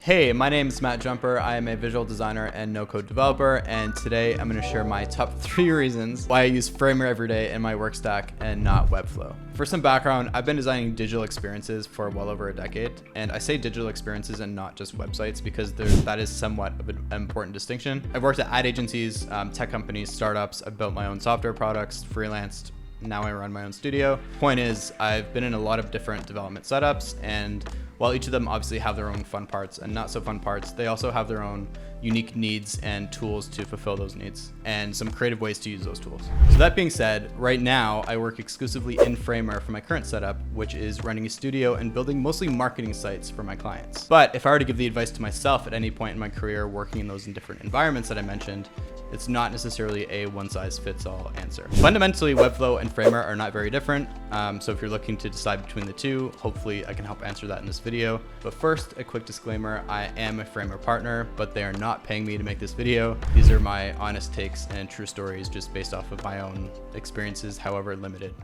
Hey, my name is Matt Jumper. I am a visual designer and no-code developer, and today I'm going to share my top 3 reasons why I use Framer every day in my work stack and not Webflow. For some background, I've been designing digital experiences for well over a decade, and I say digital experiences and not just websites because that is somewhat of an important distinction. I've worked at ad agencies, tech companies, startups. I've built my own software products, freelanced. Now I run my own studio. Point is, I've been in a lot of different development setups, and while each of them obviously have their own fun parts and not so fun parts, they also have their own unique needs and tools to fulfill those needs and some creative ways to use those tools. So that being said, right now I work exclusively in Framer for my current setup, which is running a studio and building mostly marketing sites for my clients. But if I were to give the advice to myself at any point in my career working in those different environments that I mentioned, it's not necessarily a one-size-fits-all answer. Fundamentally, Webflow and Framer are not very different. So if you're looking to decide between the two, hopefully I can help answer that in this video. But first, a quick disclaimer, I am a Framer partner, but they are not paying me to make this video. These are my honest takes and true stories just based off of my own experiences, however limited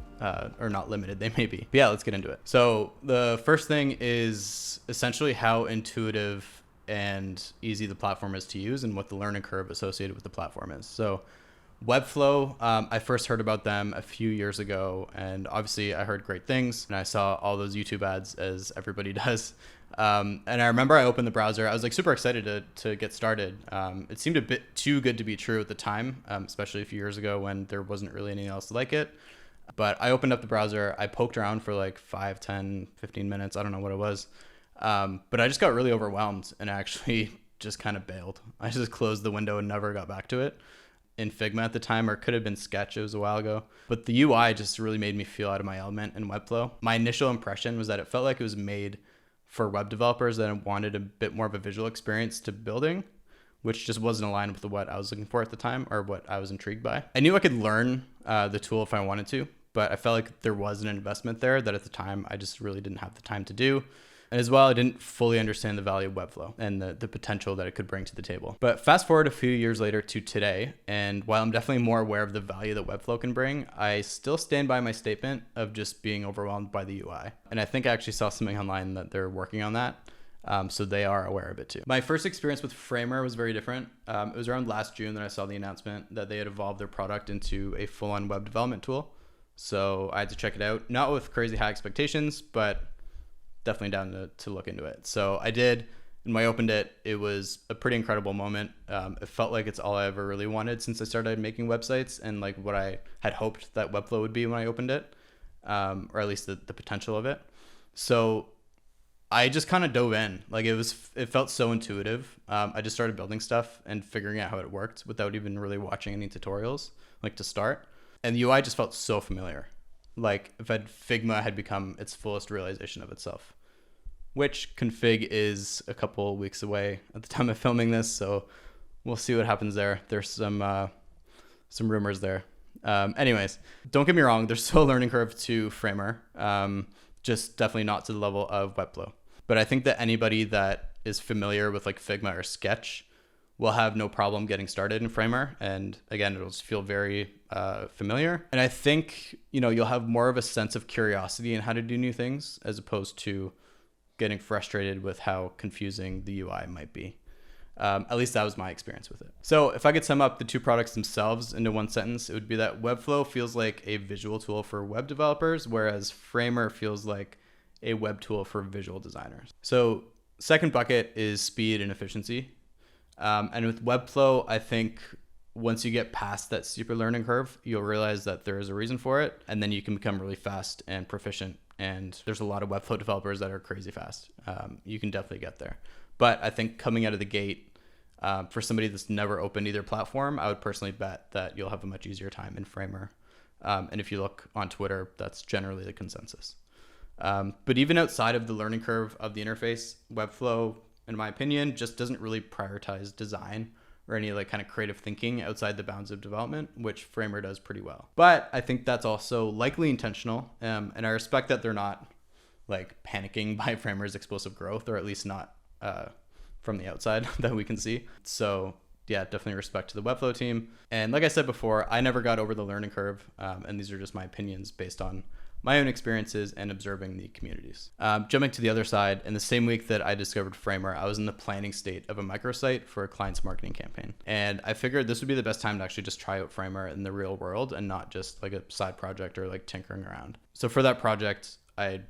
or not limited they may be. But yeah, let's get into it. So the first thing is essentially how intuitive and easy the platform is to use and what the learning curve associated with the platform is. So Webflow, I first heard about them a few years ago, and obviously I heard great things and I saw all those YouTube ads as everybody does. And I remember I opened the browser. I was like super excited to get started. It seemed a bit too good to be true at the time, especially a few years ago when there wasn't really anything else like it. But I opened up the browser, I poked around for like 5, 10, 15 minutes. I don't know what it was. But I just got really overwhelmed and actually just kind of bailed. I just closed the window and never got back to it in Figma at the time, or it could have been Sketch. It was a while ago. But the UI just really made me feel out of my element in Webflow. My initial impression was that it felt like it was made for web developers that wanted a bit more of a visual experience to building, which just wasn't aligned with what I was looking for at the time or what I was intrigued by. I knew I could learn the tool if I wanted to, but I felt like there was an investment there that at the time I just really didn't have the time to do. And as well, I didn't fully understand the value of Webflow and the potential that it could bring to the table. But fast forward a few years later to today, and while I'm definitely more aware of the value that Webflow can bring, I still stand by my statement of just being overwhelmed by the UI. And I think I actually saw something online that they're working on that. So they are aware of it too. My first experience with Framer was very different. It was around last June that I saw the announcement that they had evolved their product into a full-on web development tool. So I had to check it out, not with crazy high expectations, but definitely down to look into it. So I did, and when I opened it, it was a pretty incredible moment. It felt like it's all I ever really wanted since I started making websites and like what I had hoped that Webflow would be when I opened it, or at least the potential of it. So I just kind of dove in. Like it felt so intuitive. I just started building stuff and figuring out how it worked without even really watching any tutorials, like to start. And the UI just felt so familiar. Like if Figma had become its fullest realization of itself, which config is a couple weeks away at the time of filming this. So we'll see what happens there. There's some rumors there. Anyways, don't get me wrong. There's still a learning curve to Framer, just definitely not to the level of Webflow. But I think that anybody that is familiar with like Figma or Sketch will have no problem getting started in Framer. And again, it'll just feel very familiar. And I think, you'll have more of a sense of curiosity in how to do new things as opposed to getting frustrated with how confusing the UI might be. At least that was my experience with it. So if I could sum up the two products themselves into one sentence, it would be that Webflow feels like a visual tool for web developers, whereas Framer feels like a web tool for visual designers. So second bucket is speed and efficiency. And with Webflow, I think once you get past that steeper learning curve, you'll realize that there is a reason for it. And then you can become really fast and proficient. And there's a lot of Webflow developers that are crazy fast. You can definitely get there. But I think coming out of the gate, for somebody that's never opened either platform, I would personally bet that you'll have a much easier time in Framer. And if you look on Twitter, that's generally the consensus. But even outside of the learning curve of the interface, Webflow, in my opinion, just doesn't really prioritize design or any like kind of creative thinking outside the bounds of development, which Framer does pretty well. But I think that's also likely intentional. And I respect that they're not like panicking by Framer's explosive growth, or at least not from the outside that we can see. So yeah, definitely respect to the Webflow team. And like I said before, I never got over the learning curve. And these are just my opinions based on my own experiences and observing the communities. Jumping to the other side, in the same week that I discovered Framer, I was in the planning state of a microsite for a client's marketing campaign. And I figured this would be the best time to actually just try out Framer in the real world and not just like a side project or like tinkering around. So for that project, I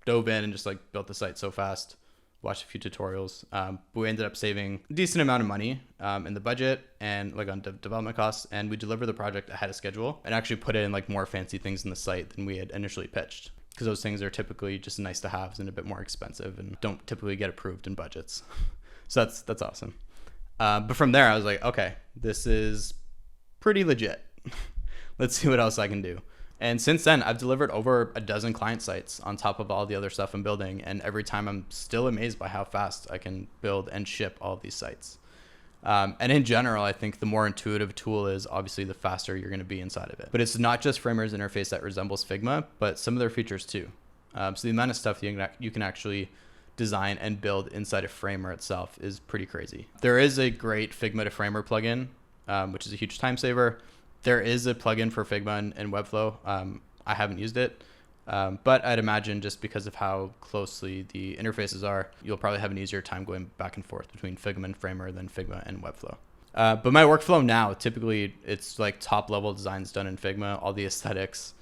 dove in and just like built the site so fast, watched a few tutorials, but we ended up saving a decent amount of money in the budget and like on development costs, and we delivered the project ahead of schedule and actually put in like more fancy things in the site than we had initially pitched, because those things are typically just nice to haves and a bit more expensive and don't typically get approved in budgets. So that's awesome. But from there I was like, okay, this is pretty legit. Let's see what else I can do. And since then, I've delivered over a dozen client sites on top of all the other stuff I'm building. And every time I'm still amazed by how fast I can build and ship all of these sites. And in general, I think the more intuitive a tool is, obviously the faster you're going to be inside of it. But it's not just Framer's interface that resembles Figma, but some of their features too. So the amount of stuff you can actually design and build inside of Framer itself is pretty crazy. There is a great Figma to Framer plugin, which is a huge time saver. There is a plugin for Figma and Webflow. I haven't used it, but I'd imagine just because of how closely the interfaces are, you'll probably have an easier time going back and forth between Figma and Framer than Figma and Webflow. But my workflow now, typically it's like top level designs done in Figma, all the aesthetics,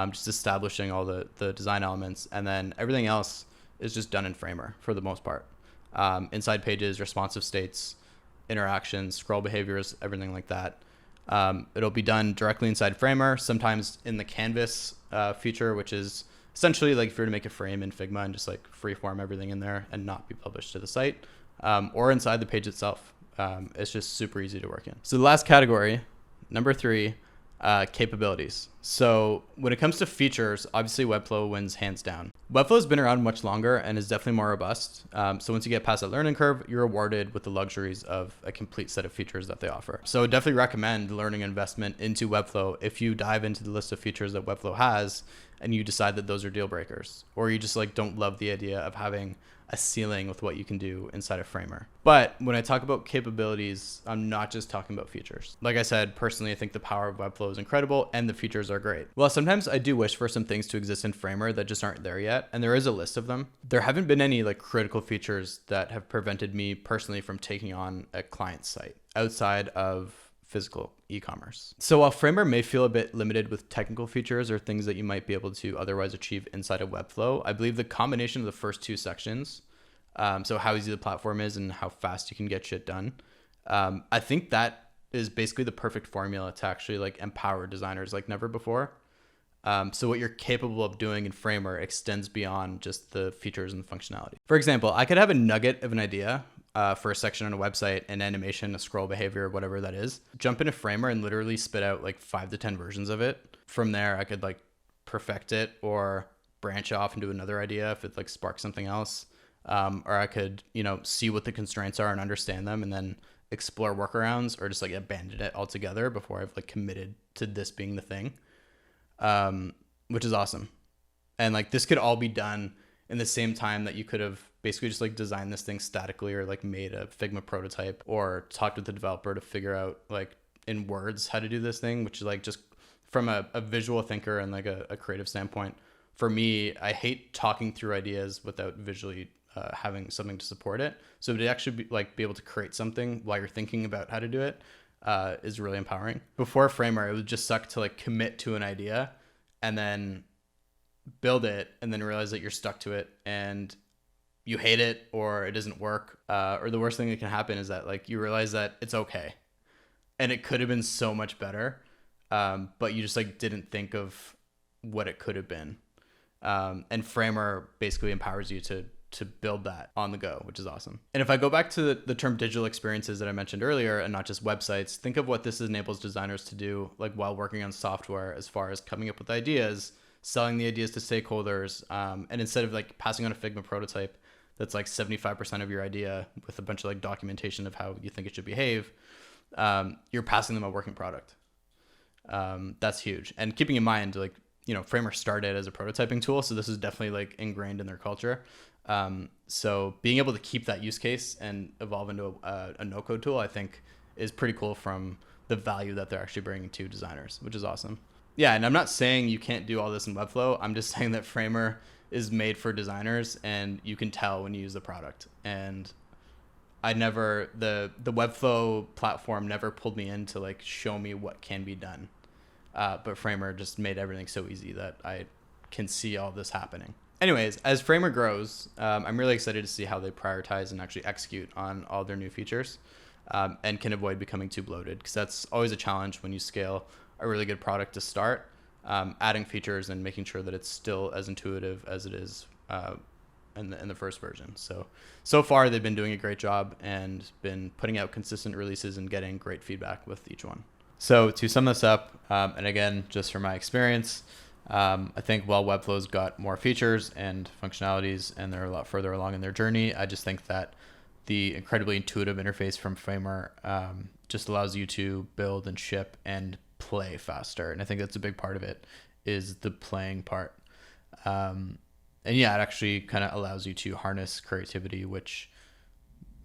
just establishing all the design elements, and then everything else is just done in Framer for the most part. Inside pages, responsive states, interactions, scroll behaviors, everything like that. It'll be done directly inside Framer, sometimes in the canvas feature, which is essentially like if you were to make a frame in Figma and just like freeform everything in there and not be published to the site, or inside the page itself. It's just super easy to work in. So the last category, number 3, capabilities. So when it comes to features, obviously Webflow wins hands down. Webflow has been around much longer and is definitely more robust. So once you get past that learning curve, you're rewarded with the luxuries of a complete set of features that they offer. So I definitely recommend learning investment into Webflow if you dive into the list of features that Webflow has and you decide that those are deal breakers, or you just like don't love the idea of having a ceiling with what you can do inside of Framer. But when I talk about capabilities, I'm not just talking about features. Like I said, personally, I think the power of Webflow is incredible and the features are great. Well, sometimes I do wish for some things to exist in Framer that just aren't there yet, and there is a list of them. There haven't been any like critical features that have prevented me personally from taking on a client site outside of physical e-commerce. So while Framer may feel a bit limited with technical features or things that you might be able to otherwise achieve inside of Webflow, I believe the combination of the first 2 sections, so how easy the platform is and how fast you can get shit done, I think that is basically the perfect formula to actually like empower designers like never before. So what you're capable of doing in Framer extends beyond just the features and the functionality. For example, I could have a nugget of an idea for a section on a website, an animation, a scroll behavior, whatever that is, jump into Framer and literally spit out like 5 to 10 versions of it. From there, I could like perfect it or branch off into another idea if it like sparks something else. Or I could, see what the constraints are and understand them and then explore workarounds, or just like abandon it altogether before I've like committed to this being the thing, which is awesome. And like this could all be done in the same time that you could have basically just like designed this thing statically or like made a Figma prototype or talked with the developer to figure out like in words how to do this thing, which is like just from a visual thinker and like a creative standpoint. For me, I hate talking through ideas without visually having something to support it. So to actually be able to create something while you're thinking about how to do it is really empowering. Before Framer, it would just suck to like commit to an idea and then build it and then realize that you're stuck to it and you hate it or it doesn't work. Or the worst thing that can happen is that like you realize that it's okay and it could have been so much better, but you just like didn't think of what it could have been. And Framer basically empowers you to build that on the go, which is awesome. And if I go back to the term digital experiences that I mentioned earlier and not just websites, think of what this enables designers to do like while working on software, as far as coming up with ideas, selling the ideas to stakeholders, and instead of like passing on a Figma prototype that's like 75% of your idea with a bunch of like documentation of how you think it should behave, you're passing them a working product. That's huge. And keeping in mind, like, Framer started as a prototyping tool, so this is definitely like ingrained in their culture. So being able to keep that use case and evolve into a no-code tool, I think is pretty cool from the value that they're actually bringing to designers, which is awesome. Yeah, and I'm not saying you can't do all this in Webflow. I'm just saying that Framer is made for designers, and you can tell when you use the product. And the Webflow platform never pulled me in to like show me what can be done. But Framer just made everything so easy that I can see all this happening. Anyways, as Framer grows, I'm really excited to see how they prioritize and actually execute on all their new features, and can avoid becoming too bloated, because that's always a challenge when you scale a really good product to start, adding features and making sure that it's still as intuitive as it is in the first version. So far they've been doing a great job and been putting out consistent releases and getting great feedback with each one. So to sum this up, and again, just from my experience, I think while Webflow's got more features and functionalities and they're a lot further along in their journey, I just think that the incredibly intuitive interface from Framer just allows you to build and ship and play faster. And I think that's a big part of it, is the playing part. And yeah, it actually kind of allows you to harness creativity, which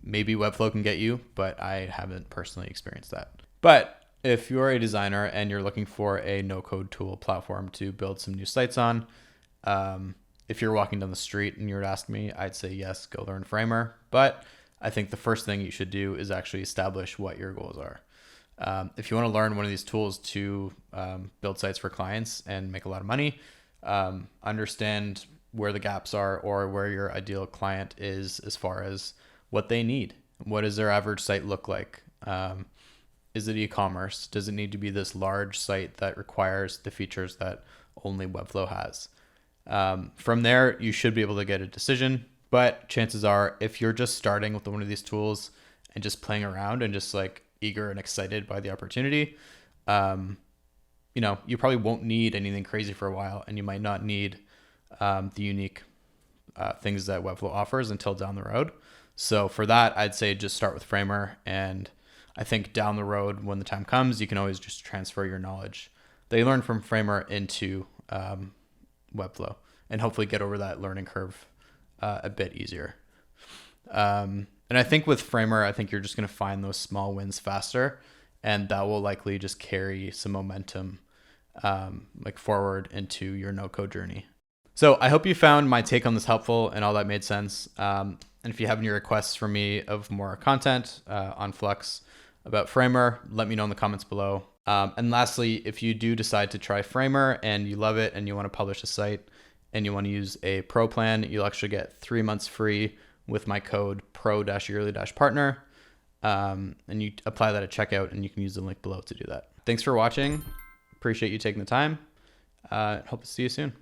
maybe Webflow can get you, but I haven't personally experienced that. But if you're a designer and you're looking for a no-code tool platform to build some new sites on, if you're walking down the street and you were to ask me, I'd say yes, go learn Framer. But I think the first thing you should do is actually establish what your goals are. If you want to learn one of these tools to build sites for clients and make a lot of money, understand where the gaps are or where your ideal client is as far as what they need. What does their average site look like? Is it e-commerce? Does it need to be this large site that requires the features that only Webflow has? From there, you should be able to get a decision. But chances are, if you're just starting with one of these tools and just playing around and just like eager and excited by the opportunity, you probably won't need anything crazy for a while, and you might not need the unique things that Webflow offers until down the road. So for that, I'd say just start with Framer, and I think down the road, when the time comes, you can always just transfer your knowledge that you learn from Framer into Webflow, and hopefully get over that learning curve a bit easier. And I think with Framer, I think you're just going to find those small wins faster, and that will likely just carry some momentum like forward into your no-code journey. So I hope you found my take on this helpful and all that made sense. And if you have any requests for me of more content on Flux about Framer, let me know in the comments below. And lastly, if you do decide to try Framer and you love it and you want to publish a site and you want to use a pro plan, you'll actually get 3 months free with my code pro-yearly-partner. And you apply that at checkout, and you can use the link below to do that. Thanks for watching. Appreciate you taking the time. Hope to see you soon.